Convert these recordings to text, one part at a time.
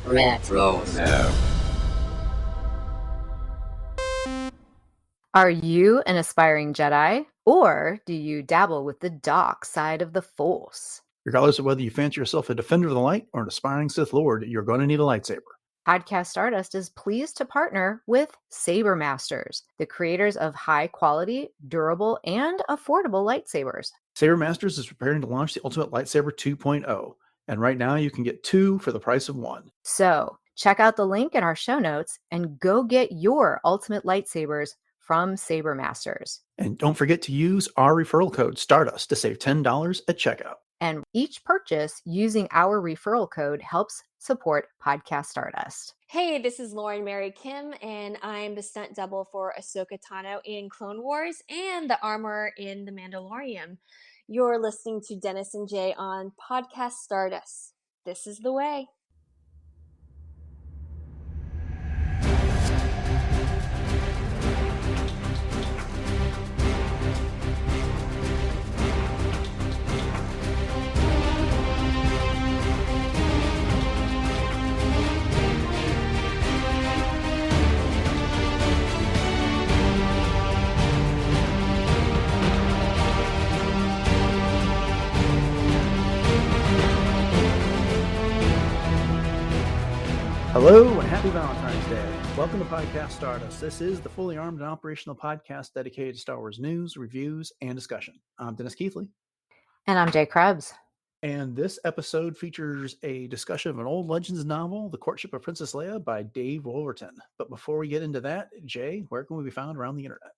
Retro Now. Are you an aspiring Jedi, or do you dabble with the dark side of the Force? Regardless of whether you fancy yourself a defender of the light or an aspiring Sith Lord, you're going to need a lightsaber. Podcast Stardust is pleased to partner with Saber Masters, the creators of high-quality, durable, and affordable lightsabers. Saber Masters is preparing to launch the Ultimate Lightsaber 2.0, and right now you can get 2 for the price of 1. So, check out the link in our show notes and go get your ultimate lightsabers from Saber Masters. And don't forget to use our referral code Stardust to save $10 at checkout. And each purchase using our referral code helps support Podcast Stardust. Hey, this is Lauren Mary Kim, and I'm the stunt double for Ahsoka Tano in Clone Wars and the armorer in The Mandalorian. You're listening to Dennis and Jay on Podcast Stardust. This is the way. Hello and happy Valentine's Day. Welcome to Podcast Stardust. This is the fully armed and operational podcast dedicated to Star Wars news, reviews, and discussion. I'm Dennis Keithley. And I'm Jay Krebs. And this episode features a discussion of an old Legends novel, The Courtship of Princess Leia by Dave Wolverton. But before we get into that, Jay, where can we be found around the internet?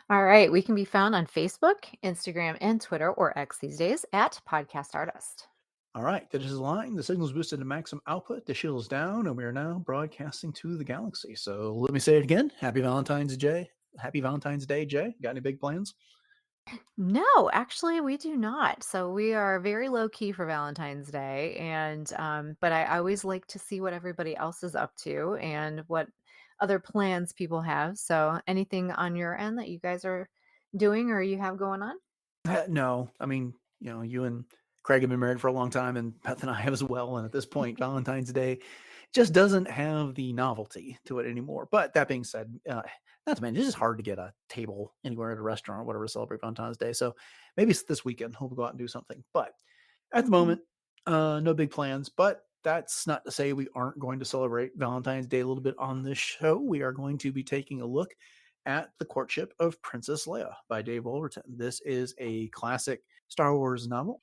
All right. We can be found on Facebook, Instagram, and Twitter, or X these days, at Podcast Stardust. All right, that is the line. The signal's boosted to maximum output. The shield's down, and we are now broadcasting to the galaxy. So let me say it again. Happy Valentine's Day. Happy Valentine's Day, Jay. Got any big plans? No, actually, we do not. So we are very low key for Valentine's Day, and but I always like to see what everybody else is up to and what other plans people have. So anything on your end that you guys are doing or you have going on? No, I mean, you and Craig have been married for a long time, and Beth and I have as well. And at this point, Valentine's Day just doesn't have the novelty to it anymore. But that being said, not to mention, it's just hard to get a table anywhere at a restaurant or whatever to celebrate Valentine's Day. So maybe it's this weekend. We'll go out and do something. But at the moment, no big plans. But that's not to say we aren't going to celebrate Valentine's Day a little bit on this show. We are going to be taking a look at The Courtship of Princess Leia by Dave Wolverton. This is a classic Star Wars novel.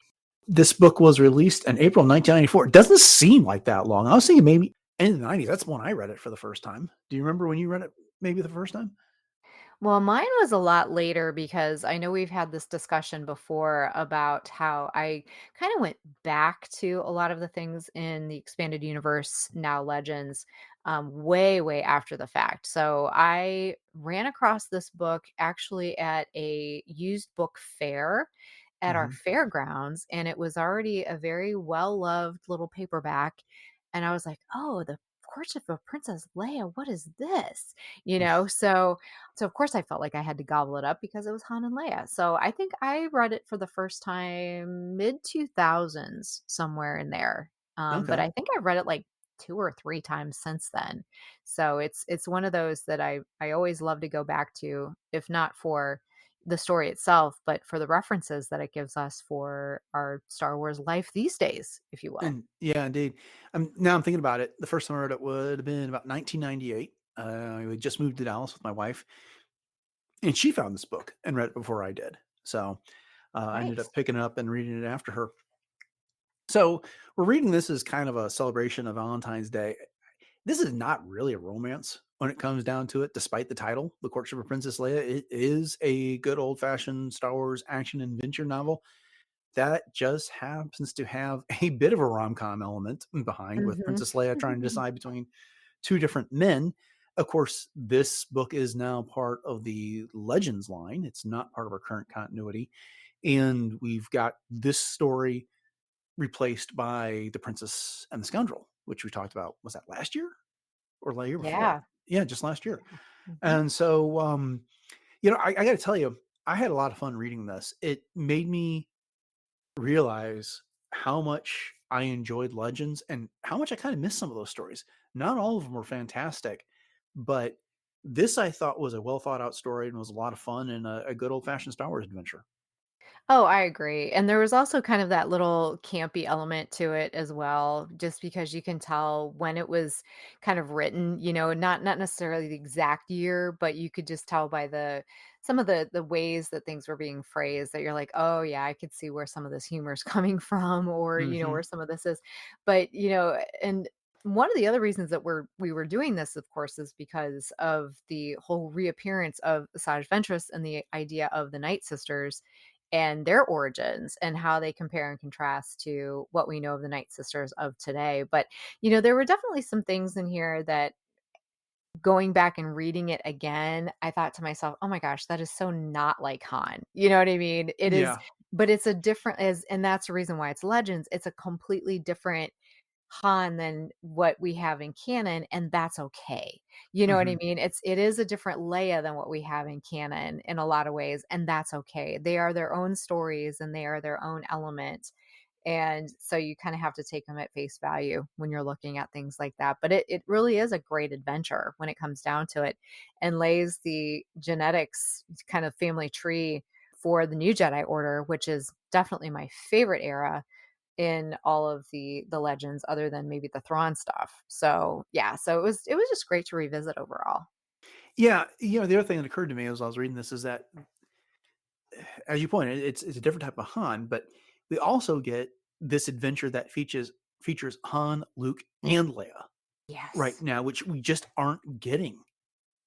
This book was released in April 1994. It doesn't seem like that long. I was thinking maybe in the 90s. That's when I read it for the first time. Do you remember when you read it maybe the first time? Well, mine was a lot later because I know we've had this discussion before about how I kind of went back to a lot of the things in the expanded universe, now Legends, way, way after the fact. So I ran across this book actually at a used book fair at our fairgrounds, and it was already a very well-loved little paperback. And I was like, oh, the Courtship of Princess Leia, what is this? So of course I felt like I had to gobble it up because it was Han and Leia. So I think I read it for the first time mid 2000s, somewhere in there. But I think I've read it like 2 or 3 times since then. So it's one of those that I always love to go back to, if not for the story itself, but for the references that it gives us for our Star Wars life these days, if you will. And yeah, indeed. Now I'm thinking about it. The first time I read it would have been about 1998. I just moved to Dallas with my wife, and she found this book and read it before I did. So I ended up picking it up and reading it after her. So we're reading this as kind of a celebration of Valentine's Day. This is not really a romance when it comes down to it, despite the title, The Courtship of Princess Leia. It is a good old-fashioned Star Wars action adventure novel that just happens to have a bit of a rom-com element behind, with Princess Leia trying to decide between 2 different men. Of course, this book is now part of the Legends line. It's not part of our current continuity. And we've got this story replaced by The Princess and the Scoundrel, which we talked about. Was that last year or the year before? Yeah, just last year. And so, I got to tell you, I had a lot of fun reading this. It made me realize how much I enjoyed Legends and how much I kind of missed some of those stories. Not all of them were fantastic, but this I thought was a well thought out story and was a lot of fun and a good old fashioned Star Wars adventure. Oh, I agree, and there was also kind of that little campy element to it as well, just because you can tell when it was kind of written, not necessarily the exact year, but you could just tell by the some of the ways that things were being phrased that you're like, "Oh, yeah, I could see where some of this humor is coming from," or, Hmm. where some of this is. But, and one of the other reasons that we were doing this, of course, is because of the whole reappearance of Asajj Ventress and the idea of the Nightsisters and their origins and how they compare and contrast to what we know of the Nightsisters of today. But, there were definitely some things in here that going back and reading it again, I thought to myself, "Oh my gosh, that is so not like Han." You know what I mean? It is, Yeah. but it's a different as and that's the reason why it's Legends. It's a completely different Han than what we have in canon, and that's okay. You know what I Hmm. mean? It is a different Leia than what we have in canon in a lot of ways, and that's okay. They are their own stories and they are their own element. And so you kind of have to take them at face value when you're looking at things like that. But it really is a great adventure when it comes down to it and lays the genetics kind of family tree for the new Jedi Order, which is definitely my favorite era in all of the legends other than maybe the Thrawn stuff. So, yeah, so it was just great to revisit overall. Yeah. The other thing that occurred to me as I was reading this is that, as you pointed, it's a different type of Han, but we also get this adventure that features Han, Luke, and Leia right Yes. now, which we just aren't getting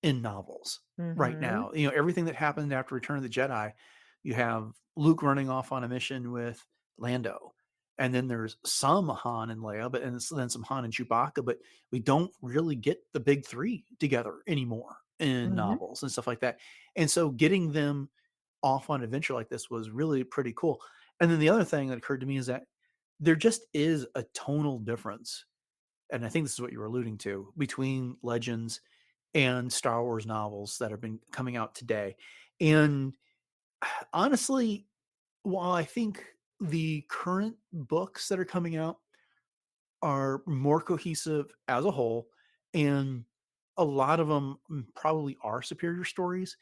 in novels right Mhm. now. Everything that happened after Return of the Jedi, you have Luke running off on a mission with Lando. And then there's some Han and Leia, but and then some Han and Chewbacca, but we don't really get the big three together anymore in Mhm. novels and stuff like that. And so getting them off on an adventure like this was really pretty cool. And then the other thing that occurred to me is that there just is a tonal difference, and I think this is what you were alluding to, between Legends and Star Wars novels that have been coming out today. And honestly, while I think the current books that are coming out are more cohesive as a whole, and a lot of them probably are superior stories,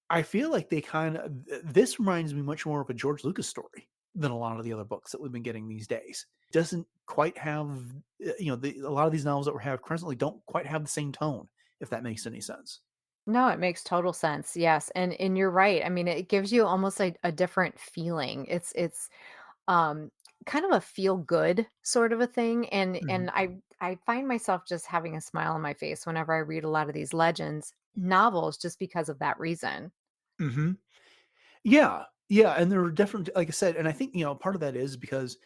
I feel like they kind of this reminds me much more of a George Lucas story than a lot of the other books that we've been getting these days. Doesn't quite have a lot of these novels that we have presently don't quite have the same tone, if that makes any sense. No, it makes total sense. Yes, and you're right. I mean, it gives you almost a different feeling. It's um kind of a feel good sort of a thing, and Mhm. I find myself just having a smile on my face whenever I read a lot of these legends novels just because of that reason. Mhm. Yeah, yeah, and there are definitely, like I said, and I think, part of that is because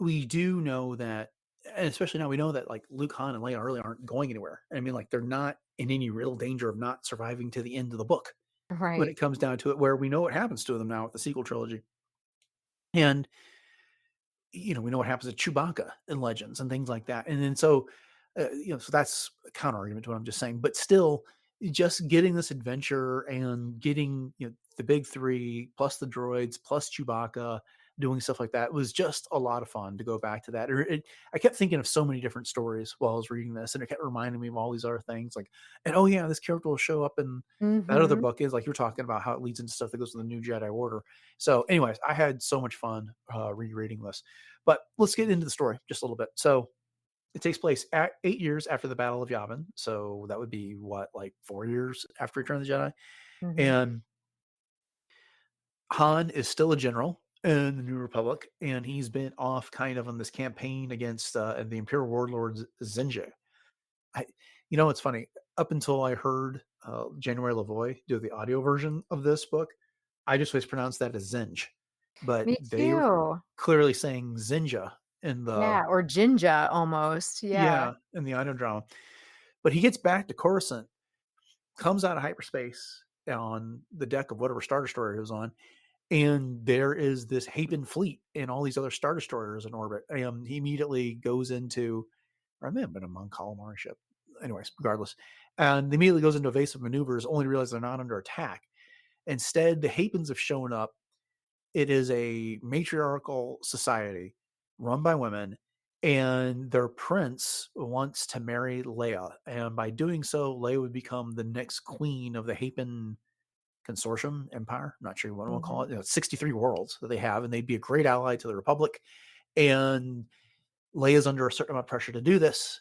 we do know that, and especially now we know that, like, Luke, Han, and Leia really aren't going anywhere. I mean, like, they're not in any real danger of not surviving to the end of the book when it Right. comes down to it, where we know what happens to them now with the sequel trilogy. And we know what happens to Chewbacca in Legends and things like that. And then so that's a counter argument to what I'm just saying. But still, just getting this adventure and getting the big three plus the droids plus Chewbacca doing stuff like that was just a lot of fun to go back to that. I kept thinking of so many different stories while I was reading this, and it kept reminding me of all these other things. Like, and oh yeah, this character will show up in that other Mhm. book, is like you're talking about how it leads into stuff that goes to the new Jedi Order. So, anyways, I had so much fun rereading this. But let's get into the story just a little bit. So it takes place at 8 years after the Battle of Yavin. So that would be what, like 4 years after Return of the Jedi. Mhm. And Han is still a general in the New Republic, and he's been off kind of on this campaign against the Imperial warlords Zinja. I, it's funny. Up until I heard January Lavoie do the audio version of this book, I just always pronounced that as Zinj, but Me they were too. clearly saying Zinja in the Yeah, or Jinja almost. Yeah. yeah in the audio drama. But he gets back to Coruscant, comes out of hyperspace on the deck of whatever Star Destroyer he was on, and there is this Haven fleet and all these other Star Destroyers in orbit. And he immediately goes into, or I may have been a Mon Calamari ship. Anyways, regardless. And immediately goes into evasive maneuvers, only to realize they're not under attack. Instead, the Havens have shown up It is a matriarchal society run by women, and their prince wants to marry Leia. And by doing so, Leia would become the next queen of the Hapen Consortium Empire. I'm not sure what I want to call Mhm. it. 63 worlds that they have, and they'd be a great ally to the Republic. And Leia's under a certain amount of pressure to do this.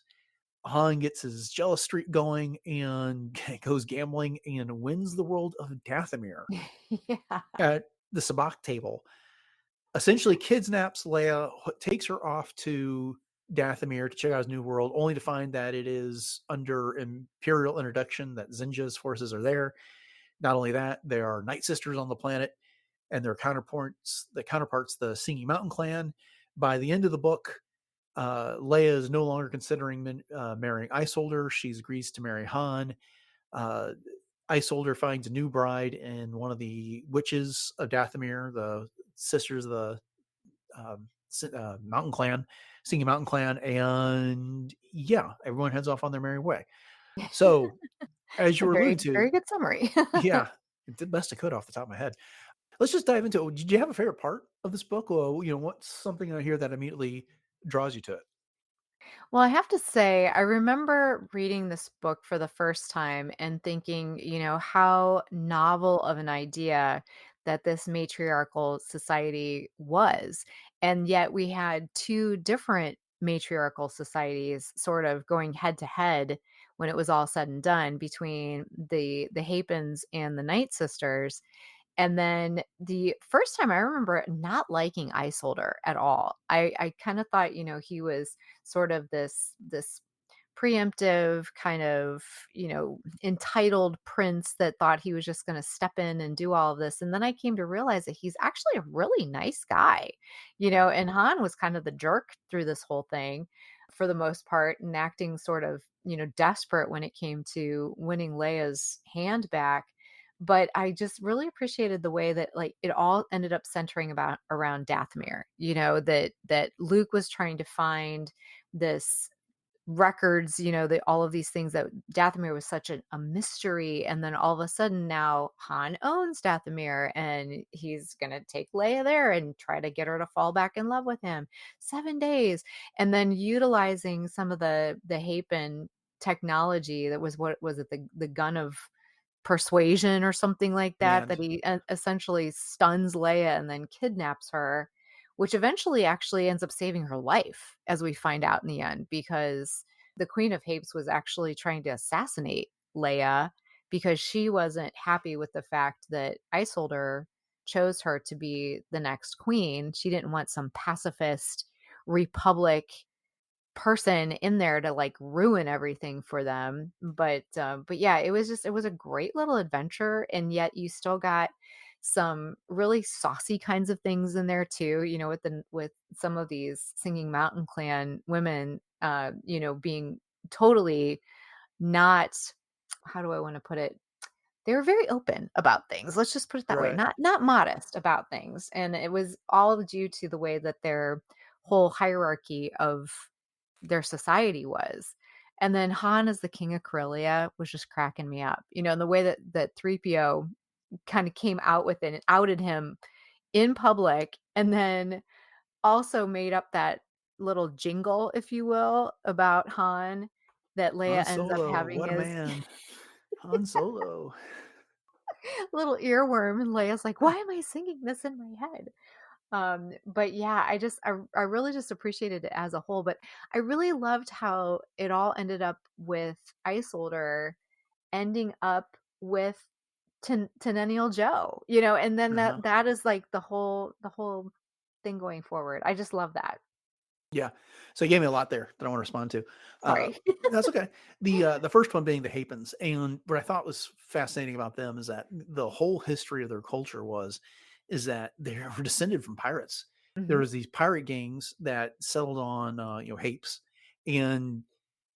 Han gets his jealous streak going and goes gambling and wins the world of Dathomir Yeah. at the sabacc table. Essentially kidnaps Leia, takes her off to Dathomir to check out his new world, only to find that it is under Imperial interdiction, that Zinja's forces are there. Not only that, there are Nightsisters on the planet, and their counterparts, the Singing Mountain Clan. By the end of the book, Leia is no longer considering marrying Isolder. She agrees to marry Han. Uh, Isolder finds a new bride in one of the witches of Dathomir, the sisters of the Mountain Clan, Singing Mountain Clan, and yeah, everyone heads off on their merry way. So, as you A were alluding very, to, very good summary. yeah, I did the best I could off the top of my head. Let's just dive into it. Did you have a favorite part of this book? Or, what's something I hear that immediately draws you to it? Well, I have to say, I remember reading this book for the first time and thinking, how novel of an idea that this matriarchal society was. And yet we had two different matriarchal societies sort of going head to head when it was all said and done between the Hapens and the Nightsisters. And then the first time I remember not liking Isolder at all. I kind of thought, he was sort of this preemptive kind of, entitled prince that thought he was just going to step in and do all of this. And then I came to realize that he's actually a really nice guy, Yeah. and Han was kind of the jerk through this whole thing for the most part and acting sort of, desperate when it came to winning Leia's hand back. But I just really appreciated the way that, like, it all ended up centering about around Dathomir, that Luke was trying to find this records, that all of these things that Dathomir was such a mystery. And then all of a sudden now Han owns Dathomir and he's going to take Leia there and try to get her to fall back in love with him. 7 days. And then utilizing some of the Hapen technology that was, what was it, the gun of persuasion or something like that, Yeah. that he essentially stuns Leia and then kidnaps her, which eventually actually ends up saving her life, as we find out in the end, because the Queen of Hapes was actually trying to assassinate Leia because she wasn't happy with the fact that Isolder chose her to be the next queen. She didn't want some pacifist republic person in there to like ruin everything for them. But yeah, it was a great little adventure, and yet you still got some really saucy kinds of things in there too, with some of these Singing Mountain Clan women, being totally not, how do I want to put it, they were very open about things. Let's just put it that way. Right. Not modest about things. And it was all due to the way that their whole hierarchy of their society was. And then Han as the king of Corellia was just cracking me up. And the way that 3PO kind of came out with it and outed him in public, and then also made up that little jingle, if you will, about Han that Leia Han ends up Solo, having what a his man. Han Solo. little earworm, and Leia's like, "Why am I singing this in my head?" But yeah, I really just appreciated it as a whole. But I really loved how it all ended up with Isolder ending up with Tenennial Joe, and then Uh-huh. that is like the whole thing going forward. I just love that. Yeah. So you gave me a lot there that I want to respond to. Uh, Sorry. that's okay. The first one being the Hapens, and what I thought was fascinating about them is that the whole history of their culture is that they were descended from pirates. There Mhm. was these pirate gangs that settled on Hapes, and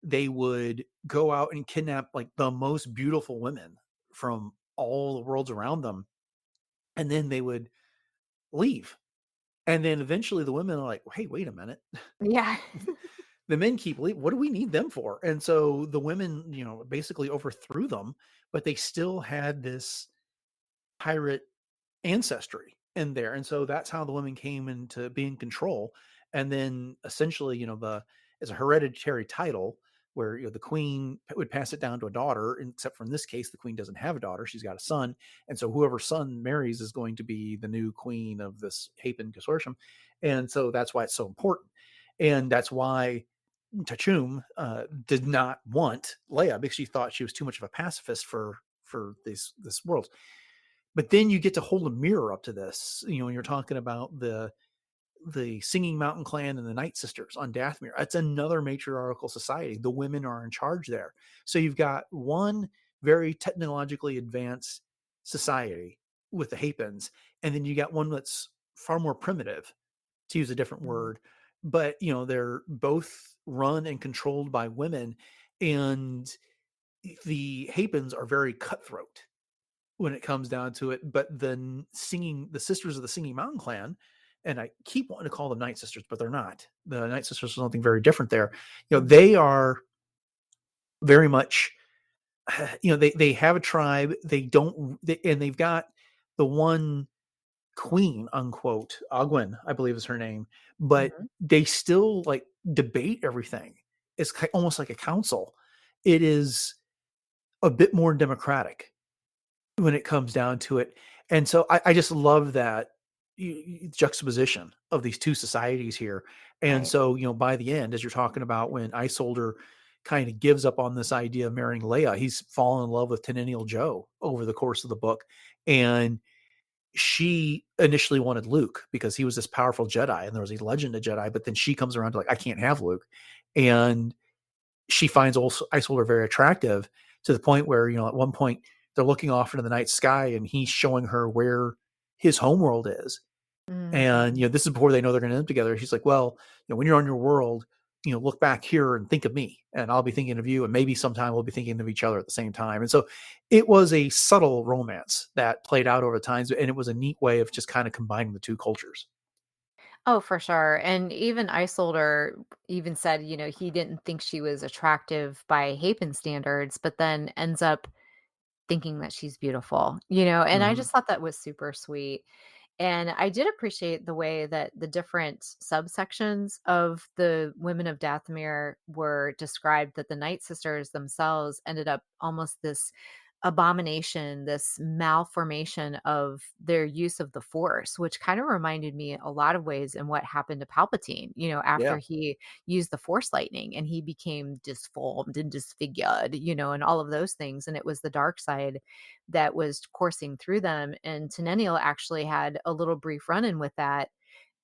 they would go out and kidnap like the most beautiful women from all the worlds around them, and then they would leave. And then eventually the women are like, hey, wait a minute. Yeah. The men keep leaving. What do we need them for? And so the women, basically overthrew them, but they still had this pirate ancestry. in there. And so that's how the women came into being control. And then essentially, it's a hereditary title where the queen would pass it down to a daughter, except for in this case, the queen doesn't have a daughter; she's got a son, and so whoever son marries is going to be the new queen of this Hapen consortium, and so that's why it's so important, and that's why Tachum did not want Leia because she thought she was too much of a pacifist for this world. But then you get to hold a mirror up to this, when you're talking about the Singing Mountain Clan and the Nightsisters on Dathomir. That's another matriarchal society. The women are in charge there. So you've got one very technologically advanced society with the Hapens, and then you got one that's far more primitive, to use a different Mhm. word. But they're both run and controlled by women, and the Hapens are very cutthroat when it comes down to it. But the sisters of the Singing Mountain Clan, and I keep wanting to call them Night Sisters, but they're not. The Night Sisters are something very different there. Mhm. They are very much, they have a tribe. And they've got the one queen, unquote, Ogwen, I believe is her name, but Mhm. they still like debate everything. It's almost like a council. It is a bit more democratic when it comes down to it. And so I just love that juxtaposition of these two societies here. And Right. so, by the end, as you're talking about when Isolder kind of gives up on this idea of marrying Leia, he's fallen in love with Tenennial Joe over the course of the book. And she initially wanted Luke because he was this powerful Jedi and there was a legend of Jedi, but then she comes around to like, I can't have Luke. And she finds also Isolder very attractive to the point where, at one point they're looking off into the night sky and he's showing her where his homeworld is. And, Mhm. this is before they know they're going to end up together. She's like, well, when you're on your world, look back here and think of me and I'll be thinking of you. And maybe sometime we'll be thinking of each other at the same time. And so it was a subtle romance that played out over times. And it was a neat way of just kind of combining the two cultures. Oh, for sure. And even Isolder even said, he didn't think she was attractive by Hapen standards, but then ends up thinking that she's beautiful, and I Mm-hmm. just thought that was super sweet. And I did appreciate the way that the different subsections of the women of Dathomir were described, that the Night Sisters themselves ended up almost this abomination, this malformation of their use of the Force, which kind of reminded me a lot of ways in what happened to Palpatine, after Yeah. he used the Force lightning and he became disformed and disfigured, and all of those things. And it was the dark side that was coursing through them. And Tenennial actually had a little brief run in with that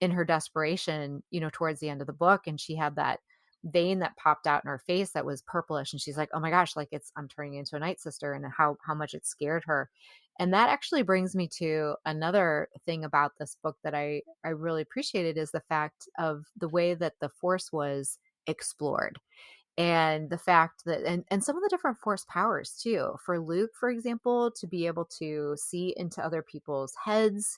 in her desperation, towards the end of the book. And she had that vein that popped out in her face that was purplish. And she's like, oh my gosh, like I'm turning into a Night Sister, and how much it scared her. And that actually brings me to another thing about this book that I really appreciated, is the fact of the way that the Force was explored, and the fact that and some of the different Force powers too. For Luke, for example, to be able to see into other people's heads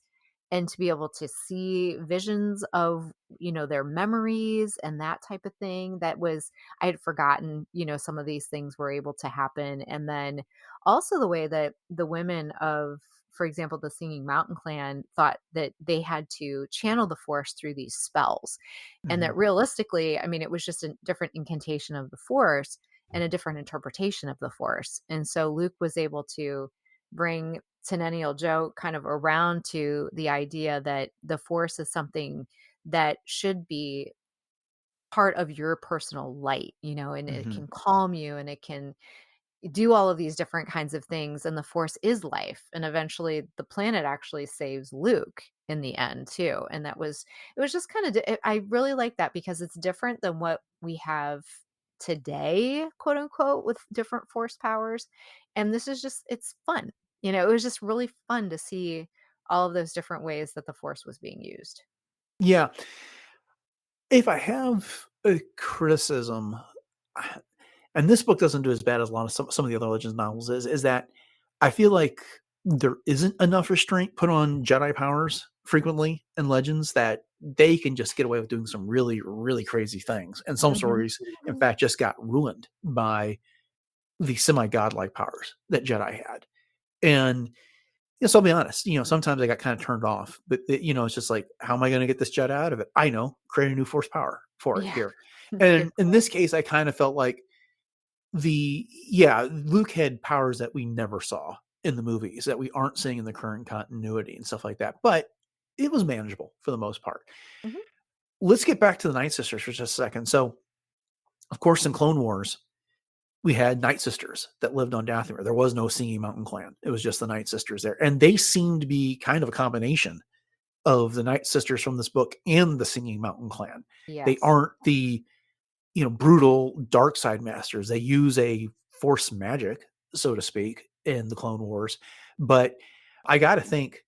and to be able to see visions of, their memories and that type of thing. That was, I had forgotten, some of these things were able to happen. And then also the way that the women of, for example, the Singing Mountain Clan thought that they had to channel the Force through these spells, and Mm-hmm. that realistically, I mean, it was just a different incantation of the Force and a different interpretation of the Force. And so Luke was able to bring Tenennial Joe kind of around to the idea that the Force is something that should be part of your personal light, and it Mm-hmm. can calm you and it can do all of these different kinds of things. And the Force is life. And eventually the planet actually saves Luke in the end too. And it was just kind of, I really like that because it's different than what we have today, quote unquote, with different Force powers. And this is just, it's fun. It was just really fun to see all of those different ways that the Force was being used. Yeah. If I have a criticism, and this book doesn't do as bad as a lot of some of the other Legends novels, is that I feel like there isn't enough restraint put on Jedi powers frequently in Legends that they can just get away with doing some really, really crazy things. And some Mhm. stories, in fact, just got ruined by the semi godlike powers that Jedi had. And Yes, I'll be honest. Sometimes I got kind of turned off, but it's just like, how am I going to get this jet out of it? I know, create a new force power for it Yeah. here. Good And in point. this case, I kind of felt like Luke had powers that we never saw in the movies that we aren't seeing in the current continuity and stuff like that. But it was manageable for the most part. Mhm. Let's get back to the Night Sisters for just a second. So, of course, in Clone Wars, we had Night Sisters that lived on Dathomir. There was no Singing Mountain clan. It was just the Night Sisters there. And they seemed to be kind of a combination of the Night Sisters from this book and the Singing Mountain clan. They Yes. aren't the, brutal dark side masters. They use a force magic, so to speak, in the Clone Wars. But I got to think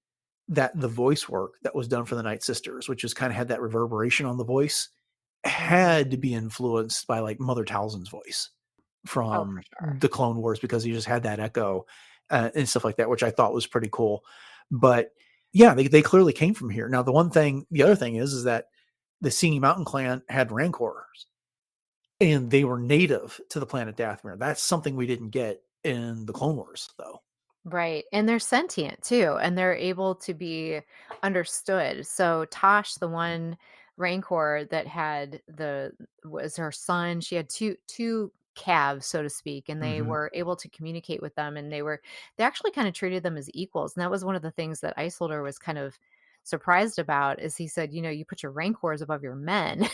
that the voice work that was done for the Night Sisters, which has kind of had that reverberation on the voice, Mhm. had to be influenced by like Mother Talzin's voice Oh, for from sure. the Clone Wars, because he just had that echo and stuff like that, which I thought was pretty cool. But yeah, they clearly came from here. Now, the other thing is that the Singing Mountain clan had rancors, and they were native to the planet Dathomir. That's something we didn't get in the Clone Wars, though. Right, and they're sentient too, and they're able to be understood. So Tosh, the one Rancor that had the was her son, she had two calves, so to speak, and they Hmm. were able to communicate with them, and they actually kind of treated them as equals. And that was one of the things that Isolder was kind of surprised about, is he said, you put your Rancors above your men,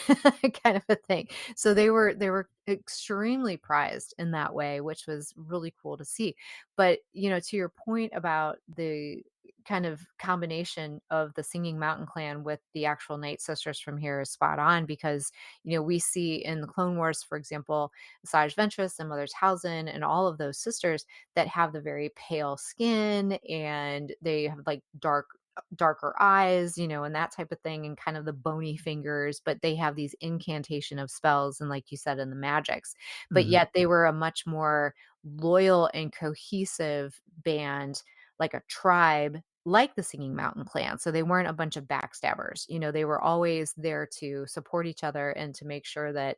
kind of a thing. So they were extremely prized in that way, which was really cool to see. But, to your point about the kind of combination of the Singing Mountain clan with the actual Night Sisters from here is spot on, because, we see in the Clone Wars, for example, Asajj Ventress and Mother Talzin and all of those sisters that have the very pale skin, and they have like darker eyes, and that type of thing, and kind of the bony fingers, but they have these incantation of spells and, like you said, in the magics. But Hmm. yet they were a much more loyal and cohesive band, like a tribe, like the Singing Mountain clan. So they weren't a bunch of backstabbers. They were always there to support each other and to make sure that,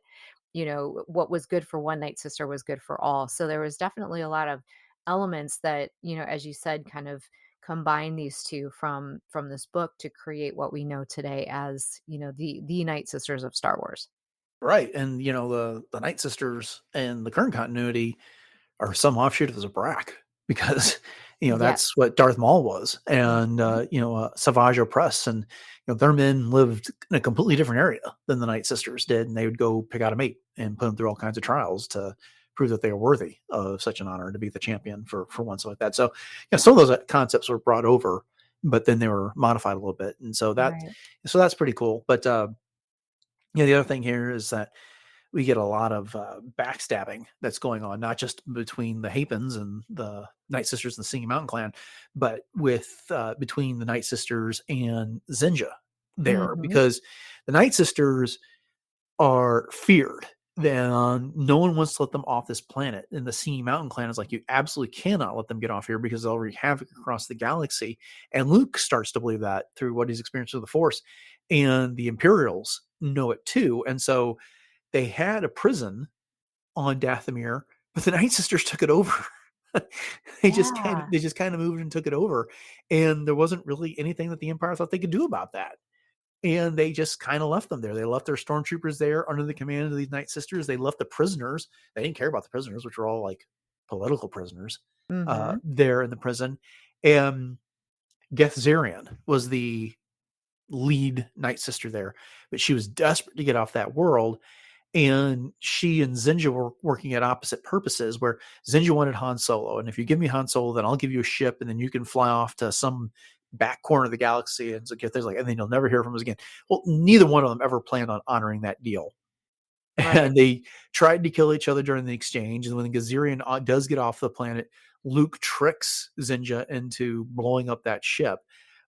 what was good for one Night Sister was good for all. So there was definitely a lot of elements that, as you said, kind of combine these two from this book to create what we know today as, the Night Sisters of Star Wars. Right. And, the Night Sisters and the current continuity are some offshoot of the Zabrak, because, Yes. that's what Darth Maul was. And, Mhm. Savage Opress, and, their men lived in a completely different area than the Night Sisters did. And they would go pick out a mate and put them through all kinds of trials to prove that they were worthy of such an honor to be the champion for one, so like that. So, some of those concepts were brought over, but then they were modified a little bit. And Right. so that's pretty cool. But, the other thing here is that we get a lot of backstabbing that's going on, not just between the Hapens and the Night Sisters and the Singing Mountain Clan, but with between the Night Sisters and Zinja there, Mhm. because the Night Sisters are feared. Then no one wants to let them off this planet. And the Singing Mountain Clan is like, you absolutely cannot let them get off here because they'll wreak havoc across the galaxy. And Luke starts to believe that through what he's experienced with the Force. And the Imperials know it too. And so they had a prison on Dathomir, but the Night Sisters took it over. Yeah. They just kind of moved and took it over, and there wasn't really anything that the Empire thought they could do about that. And they just kind of left them there. They left their stormtroopers there under the command of these Night Sisters. They left the prisoners. They didn't care about the prisoners, which were all like political prisoners, Mhm. there in the prison. And Geth Zarian was the lead Night Sister there, but she was desperate to get off that world, and she and Zinja were working at opposite purposes, where Zinja wanted Han Solo. And if you give me Han Solo, then I'll give you a ship, and then you can fly off to some back corner of the galaxy and so get there's like, and then you'll never hear from us again. Well, neither one of them ever planned on honoring that deal. Right. And they tried to kill each other during the exchange. And when the Gazarian does get off the planet, Luke tricks Zinja into blowing up that ship.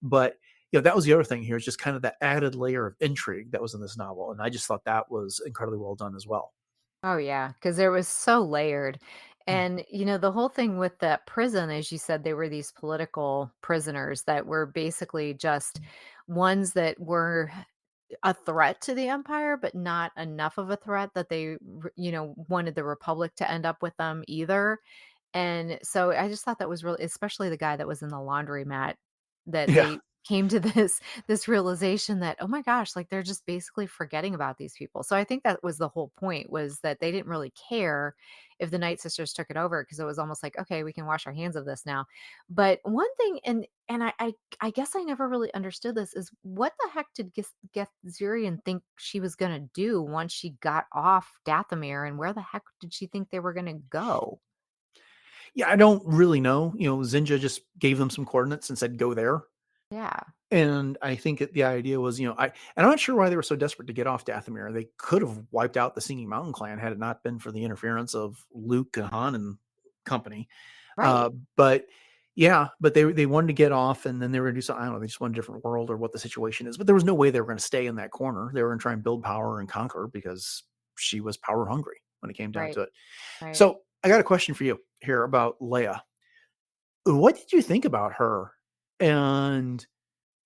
But that was the other thing here, is just kind of that added layer of intrigue that was in this novel, and I just thought that was incredibly well done as well. Oh, yeah, because it was so layered. Mm. And, the whole thing with that prison, as you said, they were these political prisoners that were basically just ones that were a threat to the empire, but not enough of a threat that they, wanted the republic to end up with them either. And so I just thought that was really, especially the guy that was in the laundromat, that Yeah. they came to this realization that, oh my gosh, like they're just basically forgetting about these people. So I think that was the whole point, was that they didn't really care if the Night Sisters took it over, because it was almost like, okay, we can wash our hands of this now. But one thing, and I guess I never really understood this, is what the heck did Gethzurian think she was gonna do once she got off Dathomir, and where the heck did she think they were gonna go? Yeah, I don't really know. Zinja just gave them some coordinates and said, "Go there." Yeah. And I think that the idea was, and I'm not sure why they were so desperate to get off Dathomir. They could have wiped out the Singing Mountain clan had it not been for the interference of Luke and Han and company. Uh, Right. but yeah, but they wanted to get off, and then they were going to do something. I don't know. They just want a different world or what the situation is. But there was no way they were going to stay in that corner. They were going to try and build power and conquer, because she was power hungry when it came down Right. to it. Right. So I got a question for you here about Leia. What did you think about her and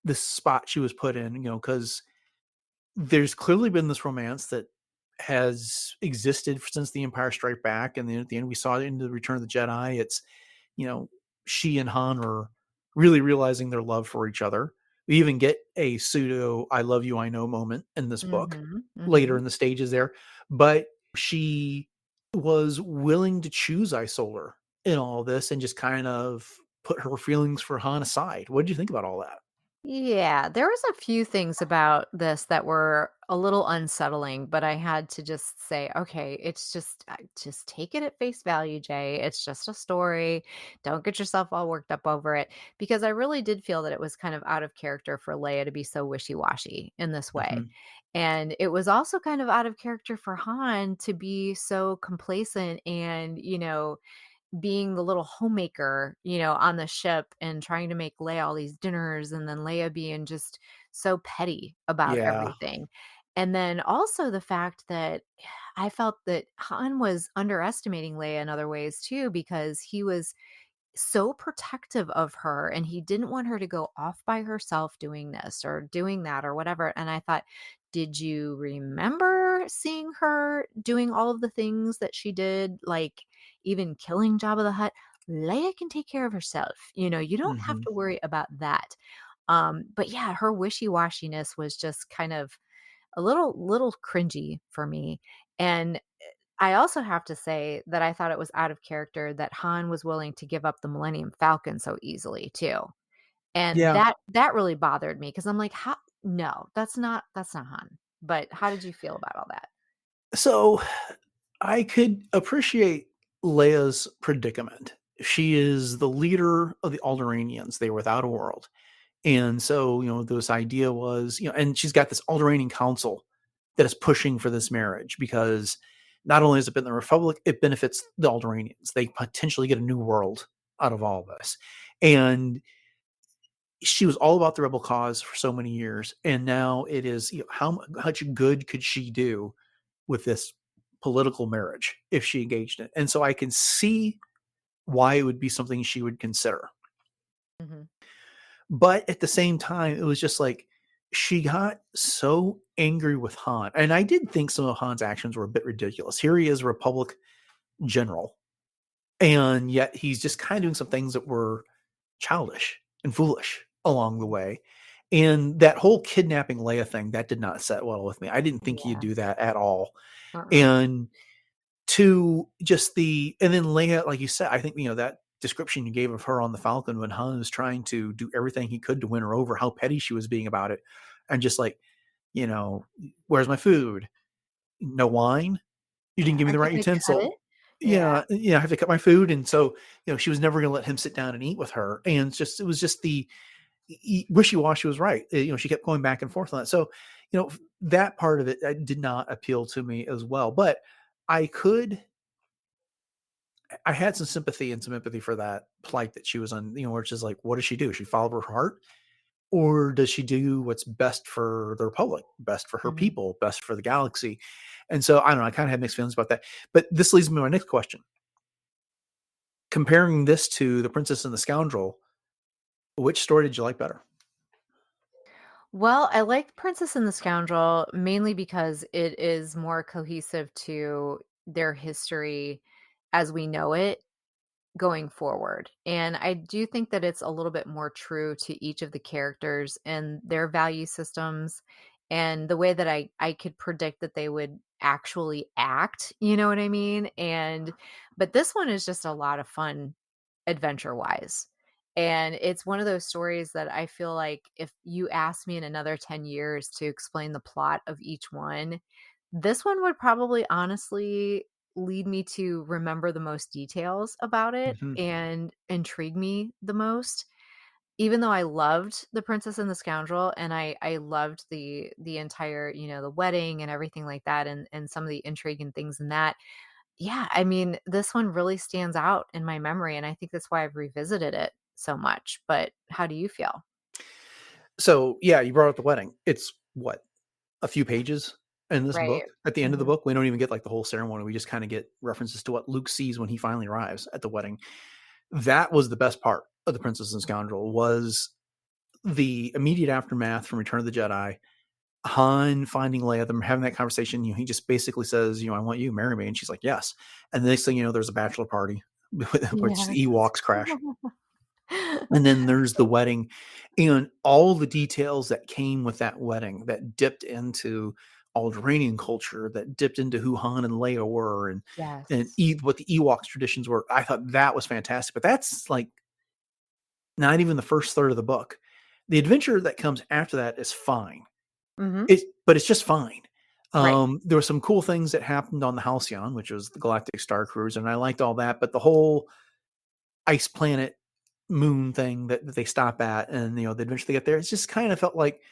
the spot she was put in? Because there's clearly been this romance that has existed since the Empire Strike Back, and then at the end we saw it in the Return of the Jedi. It's, you know, she and Han are really realizing their love for each other. We even get a pseudo "I love you, I know" moment in this book Mhm, later mhm. in the stages there, but she was willing to choose Isolder in all this and just kind of put her feelings for Han aside. What did you think about all that? Yeah, there was a few things about this that were a little unsettling, but I had to just say, okay, it's just take it at face value, Jay. It's just a story. Don't get yourself all worked up over it, because I really did feel that it was kind of out of character for Leia to be so wishy-washy in this way. Mhm. And it was also kind of out of character for Han to be so complacent and, being the little homemaker, on the ship, and trying to make Leia all these dinners, and then Leia being just so petty about Yeah. everything. And then also the fact that I felt that Han was underestimating Leia in other ways too, because he was so protective of her, and he didn't want her to go off by herself doing this or doing that or whatever. And I thought, did you remember seeing her doing all of the things that she did, like even killing Jabba the Hutt? Leia can take care of herself. You don't have Mhm. to worry about that. But yeah, her wishy-washiness was just kind of a little cringy for me. And I also have to say that I thought it was out of character that Han was willing to give up the Millennium Falcon so easily too. And Yeah. that really bothered me, because I'm like, "How, no, that's not Han." But how did you feel about all that? So I could appreciate Leia's predicament. She is the leader of the Alderanians. They were without a world. And so, this idea was, and she's got this Alderanian council that is pushing for this marriage, because not only has it been the Republic, it benefits the Alderanians. They potentially get a new world out of all of this. And she was all about the rebel cause for so many years. And now it is, how much good could she do with this political marriage if she engaged in it? And so I can see why it would be something she would consider. Mhm. But at the same time, it was just like she got so angry with Han. And I did think some of Han's actions were a bit ridiculous. Here he is, a Republic general, and yet he's just kind of doing some things that were childish and foolish along the way. And that whole kidnapping Leia thing, that did not set well with me. I didn't think he'd Yeah. do that at all. Uh-uh. And to just and then Leia, like you said, I think, that description you gave of her on the Falcon when Han was trying to do everything he could to win her over, how petty she was being about it. And just like, you know, where's my food? No wine? You didn't Yeah. give me Are the you right gonna cut it? utensil. Yeah. Yeah, yeah, I have to cut my food. And so, she was never going to let him sit down and eat with her. And it was just the wishy-washy was right. She kept going back and forth on that. So, that part of it did not appeal to me as well. But I could I had some sympathy and some empathy for that plight that she was on, where it's just like, what does she do? She follow her heart, or does she do what's best for the Republic, best for her Mhm. people, best for the galaxy? And so I don't know. I kind of had mixed feelings about that. But this leads me to my next question. Comparing this to The Princess and the Scoundrel, which story did you like better? Well, I like Princess and the Scoundrel mainly because it is more cohesive to their history as we know it. going forward. And I do think that it's a little bit more true to each of the characters and their value systems and the way that I could predict that they would actually act, you know what I mean? And but this one is just a lot of fun adventure wise. And it's one of those stories that I feel like if you asked me in another 10 years to explain the plot of each one, this one would probably honestly lead me to remember the most details about it Mhm. and intrigue me the most. Even though I loved The Princess and the Scoundrel and I loved the entire, the wedding and everything like that and some of the intrigue and things in that. Yeah, I mean, this one really stands out in my memory and I think that's why I've revisited it so much. But how do you feel? So, yeah, you brought up the wedding. It's what? A few pages in this Right. book. At the end of the Mhm. book, we don't even get, like, the whole ceremony. We just kinda get references to what Luke sees when he finally arrives at the wedding. That was the best part of The Princess and Scoundrel was the immediate aftermath from Return of the Jedi, Han finding Leia, them having that conversation, he just basically says, "I want you, marry me," and she's like, "Yes." And the next thing you know, there's a bachelor party, which Yes. the Ewoks crash. And then there's the wedding and all the details that came with that wedding that dipped into Alderaanian culture, that dipped into who Han and Leia were and Yes. what the Ewoks traditions were. I thought that was fantastic, but that's like not even the first third of the book. The adventure that comes after that is fine. Mhm. But it's just fine. Right. There were some cool things that happened on the Halcyon, which was the Galactic Star Cruiser, and I liked all that, but the whole ice planet moon thing that they stop at and, the adventure they get there, it just kind of felt like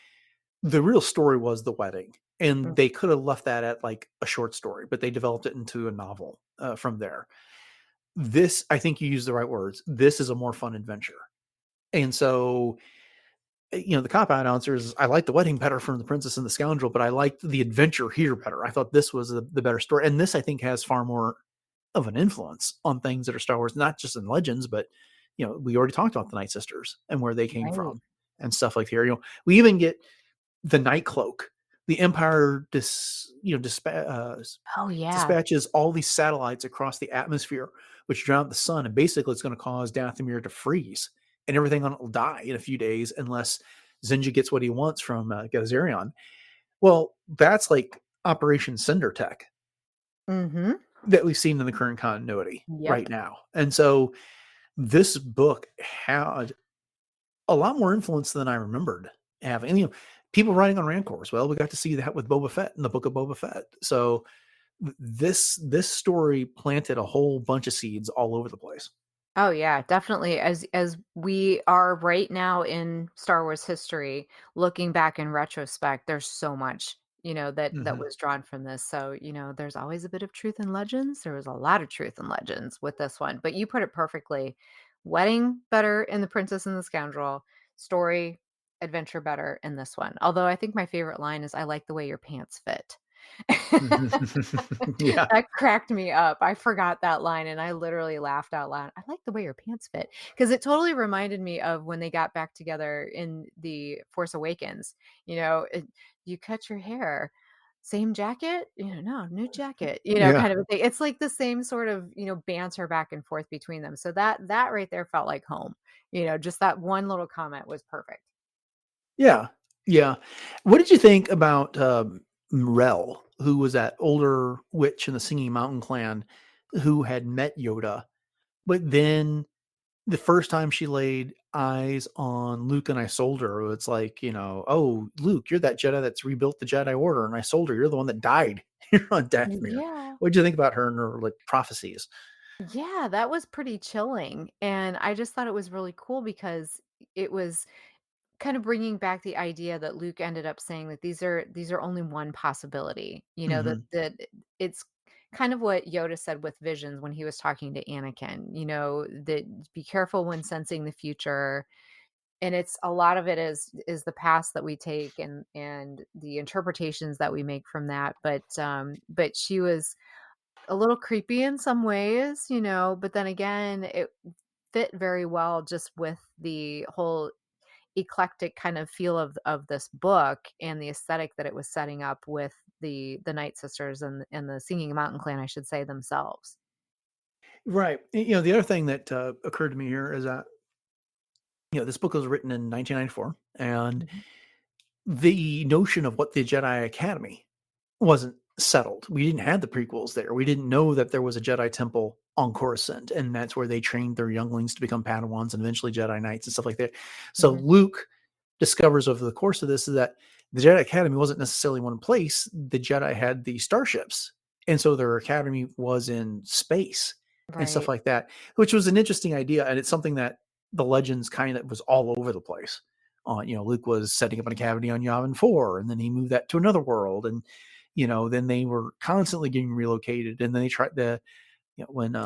the real story was the wedding, and Mm. they could have left that at, like, a short story, but they developed it into a novel, from there. This I think you used the right words. This is a more fun adventure, and so, the cop out answer is I like the wedding better from The Princess and the Scoundrel, but I liked the adventure here better. I thought this was the better story, and this I think has far more of an influence on things that are Star Wars, not just in Legends, but we already talked about the Nightsisters and where they came Right. from and stuff like here. We even get the Night Cloak. The Empire Oh, yeah. dispatches all these satellites across the atmosphere, which drown out the sun, and basically it's going to cause Dathomir to freeze, and everything on it will die in a few days unless Zinja gets what he wants from Gazarion. Well, that's like Operation Cinder Tech Mhm. that we've seen in the current continuity right Yep. now, and so this book had a lot more influence than I remembered having. And, people writing on rancors. Well, we got to see that with Boba Fett in the book of Boba Fett. So this story planted a whole bunch of seeds all over the place. Oh yeah, definitely. As we are right now in Star Wars history, looking back in retrospect, there's so much, that Mhm. was drawn from this. So, there's always a bit of truth in legends. There was a lot of truth in legends with this one. But you put it perfectly. Wedding better in The Princess and the Scoundrel, story, adventure better in this one. Although I think my favorite line is I like the way your pants fit. Yeah. That cracked me up. I forgot that line and I literally laughed out loud. "I like the way your pants fit, because it totally reminded me of when they got back together in The Force Awakens. "You cut your hair. Same jacket?" "No, new jacket." Yeah. Kind of a thing. It's like the same sort of, banter back and forth between them. So that right there felt like home. Just that one little comment was perfect. Yeah. Yeah. What did you think about Rel, who was that older witch in the Singing Mountain clan who had met Yoda, but then the first time she laid eyes on Luke and Isolder, it's like, "Oh, Luke, you're that Jedi that's rebuilt the Jedi Order, and Isolder, you're the one that died here on Dathomir." Yeah. What'd you think about her and her, like, prophecies? Yeah, that was pretty chilling, and I just thought it was really cool because it was kind of bringing back the idea that Luke ended up saying that these are only one possibility, Mhm, that it's kind of what Yoda said with visions when he was talking to Anakin, that be careful when sensing the future, and it's a lot of it is the past that we take and the interpretations that we make from that, but she was a little creepy in some ways, but then again, it fit very well just with the whole eclectic kind of feel of this book and the aesthetic that it was setting up with the Night Sisters and the Singing Mountain Clan, I should say, themselves. Right. The other thing that occurred to me here is that this book was written in 1994, and Mhm. the notion of what the Jedi Academy wasn't settled. We didn't have the prequels there. We didn't know that there was a Jedi temple on Coruscant, and that's where they trained their younglings to become Padawans and eventually Jedi Knights and stuff like that. So Mhm. Luke discovers over the course of this is that the Jedi Academy wasn't necessarily one place. The Jedi had the starships, and so their academy was in space and stuff Right. like that, which was an interesting idea, and it's something that the legends kind of was all over the place. Luke was setting up an academy on Yavin 4, and then he moved that to another world, and then they were constantly getting relocated, and then they tried to, when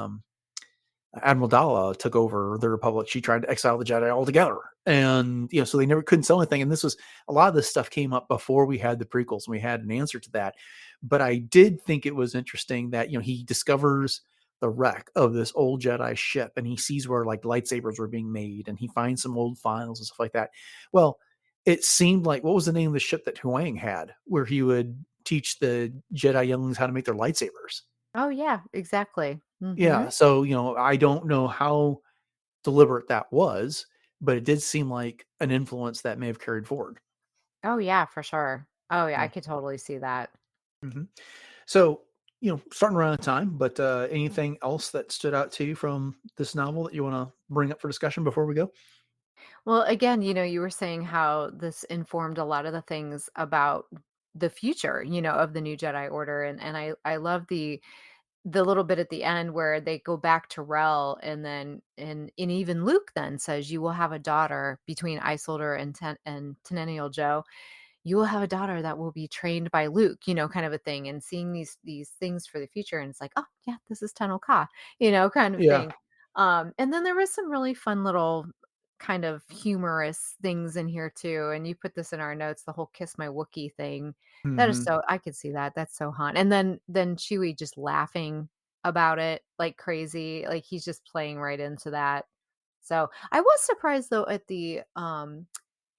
Admiral Dalla took over the Republic, she tried to exile the Jedi altogether. And, so they never couldn't sell anything. And this was a lot of this stuff came up before we had the prequels and we had an answer to that. But I did think it was interesting that, he discovers the wreck of this old Jedi ship and he sees where like lightsabers were being made and he finds some old files and stuff like that. Well, it seemed like, what was the name of the ship that Huang had where he would teach the Jedi younglings how to make their lightsabers? Oh, yeah, exactly. Yeah, Mhm. so, I don't know how deliberate that was, but it did seem like an influence that may have carried forward. Oh, yeah, for sure. Oh, yeah, I Yeah. could totally see that. Mhm. So, starting around the time, but anything else that stood out to you from this novel that you want to bring up for discussion before we go? Well, again, you were saying how this informed a lot of the things about the future, of the new Jedi Order, and I love the little bit at the end where they go back to Rel, and then and even Luke then says, "You will have a daughter between Isolder and Tenennial Joe. You will have a daughter that will be trained by Luke," kind of a thing, and seeing these things for the future, and it's like, "Oh, yeah, this is Tenel Ka," kind of Yeah. thing. And then there was some really fun little kind of humorous things in here too, and you put this in our notes, the whole "kiss my Wookie" thing. That is Hmm. so I could see that. That's so Han. And then Chewie just laughing about it like crazy, like he's just playing right into that. So, I was surprised though at the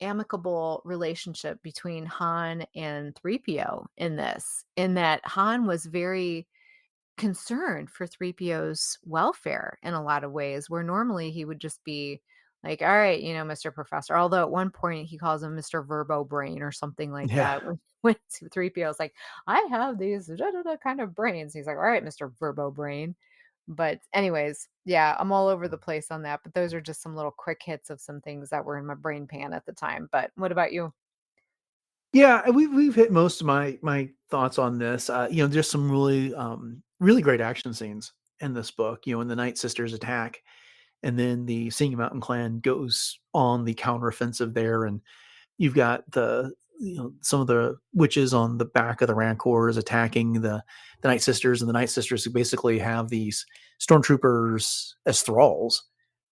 amicable relationship between Han and 3PO in this, in that Han was very concerned for 3PO's welfare in a lot of ways, where normally he would just be like, "All right, Mr. Professor." Although at one point he calls him Mr. Verbo Brain or something like Yeah. that. When 3PO is like, "I have these da, da, da kind of brains." He's like, "All right, Mr. Verbo Brain." But anyways, yeah, I'm all over the place on that. But those are just some little quick hits of some things that were in my brain pan at the time. But what about you? Yeah, and we've hit most of my thoughts on this. There's some really great action scenes in this book. When the Nightsisters attack, and then the Singing Mountain Clan goes on the counteroffensive there, and you've got some of the witches on the back of the rancors attacking the Night Sisters, and the Night Sisters who basically have these stormtroopers as thralls,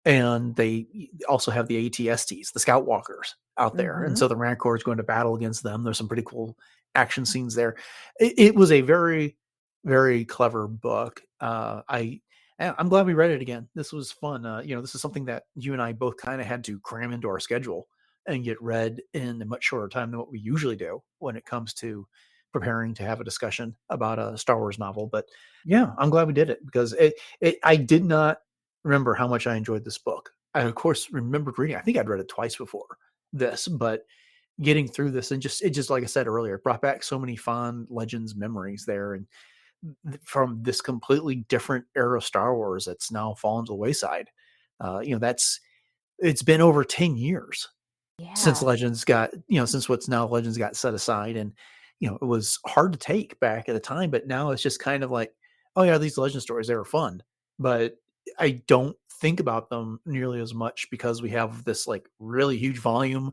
and they also have the ATSTs, the Scout Walkers, out there, and Mhm. so the rancor is going to battle against them. There's some pretty cool action scenes there. It was a very very clever book. I'm glad we read it again. This was fun. This is something that you and I both kind of had to cram into our schedule and get read in a much shorter time than what we usually do when it comes to preparing to have a discussion about a Star Wars novel. But yeah, I'm glad we did it because I did not remember how much I enjoyed this book. I of course remembered reading. I think I'd read it twice before this, but getting through this and just like I said earlier, it brought back so many fond Legends memories there, and from this completely different era of Star Wars that's now fallen to the wayside. That's it's been over 10 years since Yeah. Legends got, since what's now Legends got set aside. And, it was hard to take back at the time, but now it's just kind of like, oh yeah, these Legend stories, they were fun. But I don't think about them nearly as much because we have this like really huge volume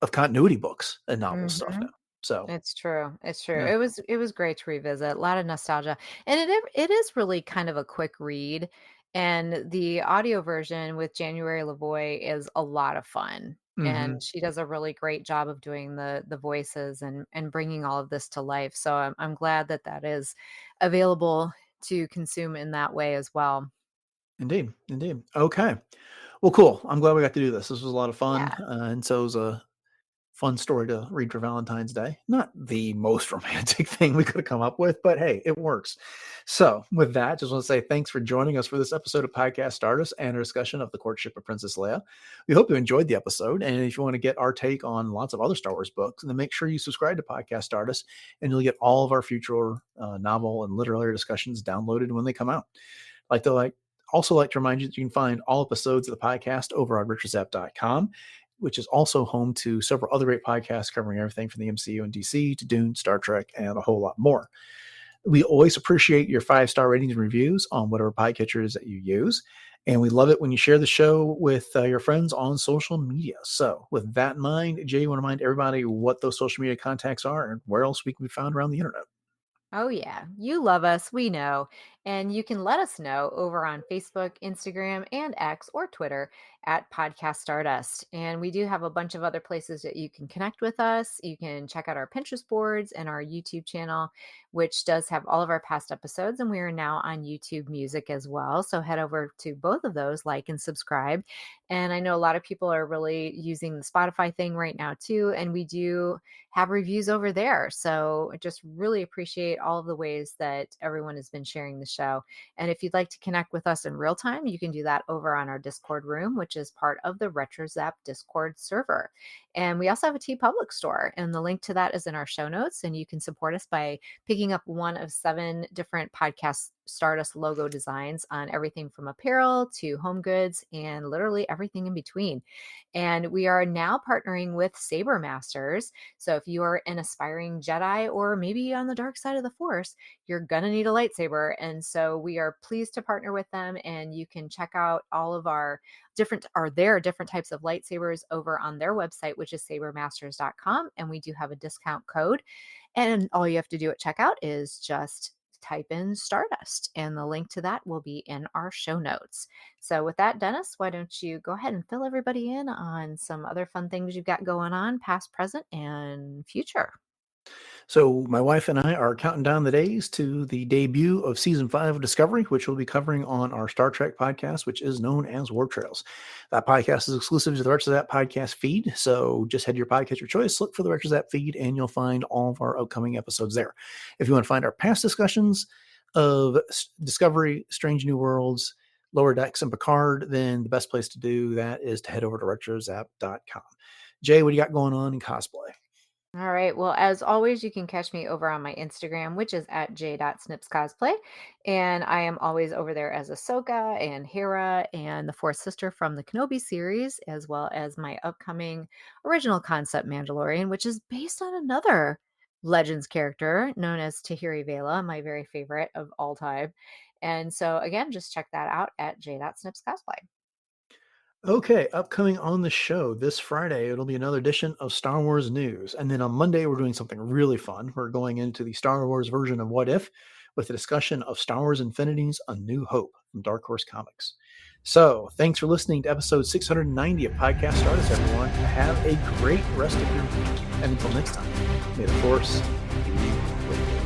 of continuity books and novel stuff now. Mhm. So It's true, it's true. yeah. It was great to revisit, a lot of nostalgia, and it is really kind of a quick read, and the audio version with January Lavoie is a lot of fun, Hmm. and she does a really great job of doing the voices and bringing all of this to life, so I'm glad that that is available to consume in that way as well. Indeed. Indeed. Okay. Well, cool. I'm glad we got to do this. This was a lot of fun. Yeah. And so it was fun story to read for Valentine's Day. Not the most romantic thing we could have come up with, but hey, it works. So, with that, just want to say thanks for joining us for this episode of Podcast Stardust and our discussion of the Courtship of Princess Leia. We hope you enjoyed the episode. And if you want to get our take on lots of other Star Wars books, then make sure you subscribe to Podcast Stardust and you'll get all of our future novel and literary discussions downloaded when they come out. Also like to remind you that you can find all episodes of the podcast over on richardsap.com, which is also home to several other great podcasts covering everything from the MCU and DC to Dune, Star Trek, and a whole lot more. We always appreciate your 5-star ratings and reviews on whatever podcatchers that you use. And we love it when you share the show with your friends on social media. So with that in mind, Jay, you want to remind everybody what those social media contacts are and where else we can be found around the internet? Oh, yeah. You love us. We know. And you can let us know over on Facebook, Instagram, and X or Twitter at Podcast Stardust. And we do have a bunch of other places that you can connect with us. You can check out our Pinterest boards and our YouTube channel, which does have all of our past episodes. And we are now on YouTube Music as well. So head over to both of those, like and subscribe. And I know a lot of people are really using the Spotify thing right now, too. And we do have reviews over there. So I just really appreciate all of the ways that everyone has been sharing the show. And if you'd like to connect with us in real time, you can do that over on our Discord room, which is part of the RetroZap Discord server. And we also have a TeePublic store, and the link to that is in our show notes. And you can support us by picking up one of 7 different Podcast Stardust logo designs on everything from apparel to home goods and literally everything in between. And we are now partnering with Saber Masters. So if you are an aspiring Jedi or maybe on the dark side of the Force, you're going to need a lightsaber. And so we are pleased to partner with them. And you can check out all of their different types of lightsabers over on their website, which is sabermasters.com. And we do have a discount code. And all you have to do at checkout is just type in Stardust, and the link to that will be in our show notes. So with that, Dennis, why don't you go ahead and fill everybody in on some other fun things you've got going on, past, present, and future. So my wife and I are counting down the days to the debut of season 5 of Discovery, which we'll be covering on our Star Trek podcast, which is known as Warp Trails. That podcast is exclusive to the RetroZap podcast feed. So just head to your podcast of choice, look for the RetroZap feed, and you'll find all of our upcoming episodes there. If you want to find our past discussions of Discovery, Strange New Worlds, Lower Decks, and Picard, then the best place to do that is to head over to retrozap.com. Jay, what do you got going on in cosplay? All right. Well, as always, you can catch me over on my Instagram, which is at j.snipscosplay. And I am always over there as Ahsoka and Hera and the fourth sister from the Kenobi series, as well as my upcoming original concept Mandalorian, which is based on another Legends character known as Tahiri Vela, my very favorite of all time. And so, again, just check that out at j.snipscosplay. Okay, upcoming on the show this Friday, it'll be another edition of Star Wars News. And then on Monday, we're doing something really fun. We're going into the Star Wars version of What If with a discussion of Star Wars Infinity's A New Hope from Dark Horse Comics. So thanks for listening to episode 690 of Podcast Stardust, everyone. Have a great rest of your week. And until next time, may the Force be with you.